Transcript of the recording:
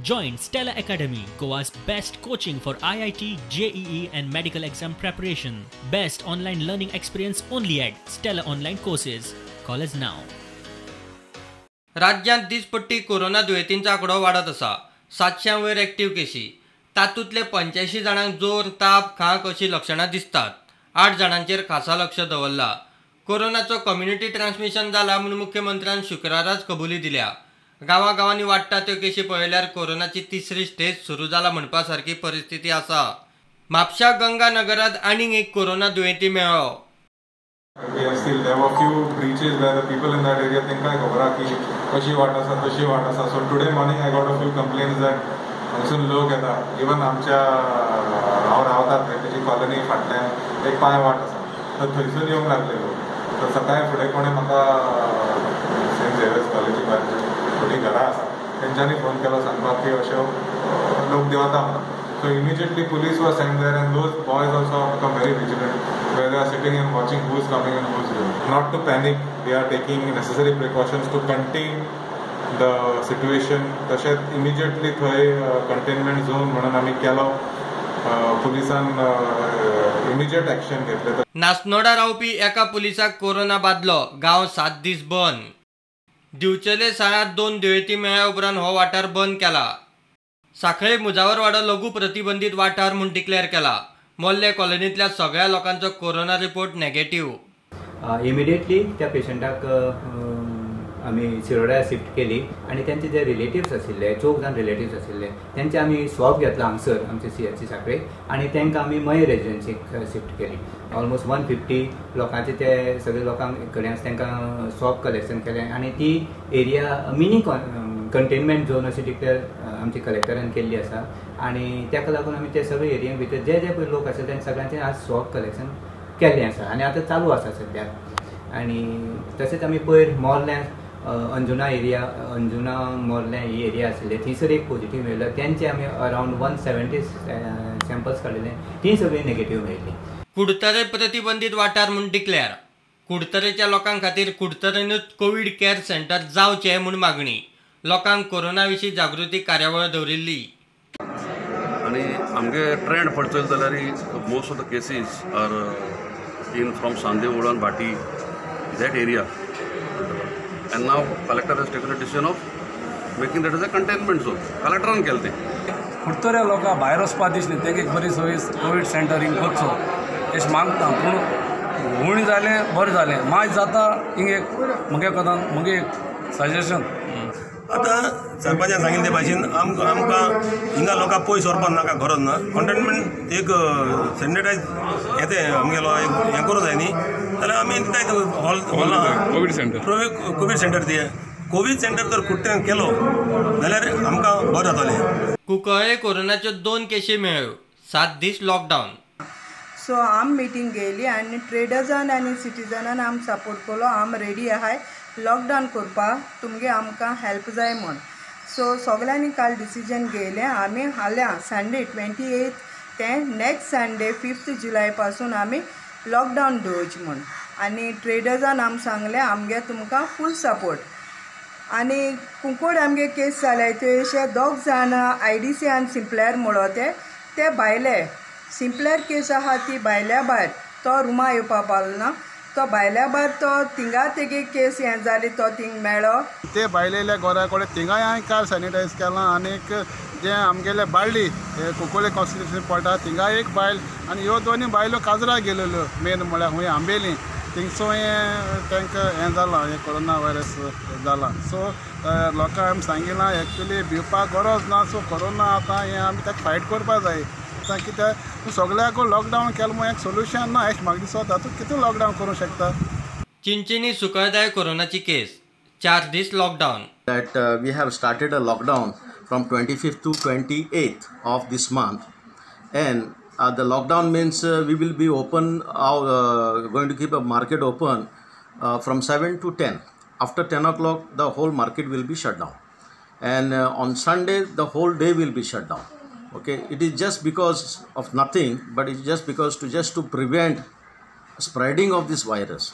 Join Stella Academy, Goa's best coaching for IIT, JEE and medical exam preparation. Best online learning experience only at Stella Online Courses. Call us now. राज्यांत दिसपट्टी corona दुयेंतींचो आंकडो वाडत आसा. 700 वयर active केसी. तातूंतले 85 जाणांक जोर, ताप, खांक अशी लक्षणां दिसतात. 8 जाणांचेर खासा लक्ष दवरला. कोरोनाचो कम्युनिटी ट्रान्समिशन जाला म्हूण मुख्यमंत्र्यान शुक्राराच कबुली दिल्या. गांवांनी वाडटा त्यो केसी पळयल्यार कोरोनाची तिसरी स्टेज सुरू जाला म्हणपा सारकी परिस्थिती आसा. म्हापशा गंगानगरांत आनीक एक कोरोना दुयेंती मेळ्ळो. Still there were few breaches where the people in that area think I खबर की कशी वाट आसा. So today morning I got a few complaints that हांगसून लोक येता. इवन आमच्या हांव रावतात तेजी कॉलनी फाटल्यान एक पांय वाट आसा. तर थंयसून येवंक लागले लोक. तर सकाळी फुडें कोणें म्हाका सेंट झेवियर्स कॉलेजी बाजून थोडी घरां आसा तेंच्यांनी फोन केलो सांगपाक की अश्यो लोक देंवता म्हणून. So immediately police were sent there and those boys also have become very vigilant where they are sitting and watching who's coming and who's going. Not to panic, they are taking necessary precautions to contain the situation. तशेंच immediately थंय containment zone म्हणून आमी केलो. पुलिसान immediate action घेतले. नासनोडा रावपी एका पुलिसाक corona बादलो. गांव 7 दीस बंद. दिवचले साळांत 2 दुयेंती मेळ्ळ्या उपरांत हो वाठार बंद केला. साखळे मुजावरवाडो लघु प्रतिबंधीत वाठार म्हूण डिक्लेअर केला. मोल्ले कॉलनींतल्या सगळ्या लोकांचो कोरोना रिपोर्ट नेगेटिव्ह. इमिडिएटली त्या पेशंटाक आमी शिरोड्या शिफ्ट केली आणि त्यांचे जे रिलेटिव्स आशिल्ले 4 जाण रिलेटिव्स आशिल्ले त्यांचे आमी स्वॉब घेतला हांगसर आमचे CHC साखळे आणि तांकां आमी मय रेजिडेन्सीक शिफ्ट केली. ऑलमोस्ट 150 लोकांचे ते सगळे लोकांक कडेन तांकां स्वॉब कलेक्शन केलें आणि ती एरिया मिनी कंटेनमेंट झोन अशी डिक्लेअर आमच्या कलेक्टरान केल्ली आसा आणि ताका लागून आमी ते सगळे एरिया भितर जे पळय लोक आसा तेंच्या सगळ्यांचें आज स्वॉब कलेक्शन केल्लें आसा आणि आतां चालू आसा सद्याक. आणि तशेंच आमी पयर मोर्ल्या अंजुना मोर्ल्या ही एरिया आशिल्ली थंयसर एक पॉझिटिव्ह मेळ्ळो. त्यांचे आमी अरावंड 170 सॅम्पल्स काडिल्ले. ती सगळी नेगेटिव्ह मेळ्ळी. कुडतरे प्रतिबंधीत वाठार म्हूण डिक्लेअर. कुडतरेच्या लोकां खातीर कुडतरेनूच कोविड केअर सेंटर जावचें म्हूण मागणी. लोकांक कोरोना विशीं जागृती कार्यावळ दवरिल्ली. आणि आमगे ट्रेंड पळयत जाल्यार most of the cases are in from सांदेव उडन भाटी that area. And now collector has taken a decision of making that as a containment zone. कलेक्टरान केलें तें. कुडतऱ्या लोकां भायर वचपा दिसलें तेंका एक बरी सोय कोवीड सेंटर हिंग करचो अशें मागता. पूण उणी जालें बरें जालें. मायज जाता हिंग म्हगे एक सजेशन. आतां सरपंचान सांगिल्ले भाशेन आमकां हिंगा लोकांक पयस व्हरपाक नाका गरज ना. कंटेनमेंट एक सॅनिटायज येते आमगेलो एक हें करूं जाय न्ही जाल्यार आमी काय हॉल कोवीड सेंटर दिया. कोवीड सेंटर जर कुट्ट्यान केलो जाल्यार आमकां बरें जातलें. कुंकळे कोरोनाच्यो 2 केसी मेळ्ळ्यो. 7 दीस लॉकडावन. सो आम मिटींग गेली आनी ट्रेडर्सान आनी सिटीजनान आम सपोर्ट केलो. आम रेडी आहाय लॉकडावन करपाक. तुमगे आमकां हेल्प जाय म्हूण. सो सगळ्यांनी काल डिसिजन घेयलें. आमी हाल्या संडे 28 ते नेक्स्ट संडे 5 जुलय पासून आमी लॉकडावन दवरचें म्हूण. आनी ट्रेडर्सान आम सांगलें आमगे तुमकां फूल सपोर्ट. आनी कुंकोड आमगे केस जाले ते अशे 2 जाण IDC आनी सिंपल्यार म्हणो ते भायले. सिंपल्यार केस आहा ती भायल्या भायर तो रुमा येवपा पावलो ना. तो भायल्या भायर तो थिंगा तेगे केस हें जाली तो थिंग मेळ्ळो. ते भायलेल्या घरा कडेन थिंगाय हांवें काल सॅनिटायज केलां. आनीक जे आमगेले बाळ्ळी कुंकोळे कॉन्स्टिट्युशन पडटा थिंगाय एक बायल आनी ह्यो 2 बायलो काजरा गेलेल्यो मेन म्हळ्यार खूंय आंबेली. थिंगसो तांकां हें जालां हें कोरोना वायरस जाला. सो लोकांक हांवें सांगिलां एक्चुली भिवपाक गरज ना. सो कोरोना आतां हें आमी ताका फायट करपा जाय. कित्याक सगळ्याक लॉकडावन केलो म्हूण एक सोल्युशन ना अशें म्हाका दिसता. तातूंत कितें लॉकडावन करूंक शकता. चिंचिनी सुकळटाय कोरोनाची केस. 4 दीस lockdown. That we have started a lockdown from 25th to 28th of this month, and the lockdown means we will be open, going to keep a market open from 7 to 10. After 10 o'clock, the whole market will be shut down, and on Sunday the whole day will be shut down. Okay, it is just because of nothing, but it's just because to prevent spreading of this virus.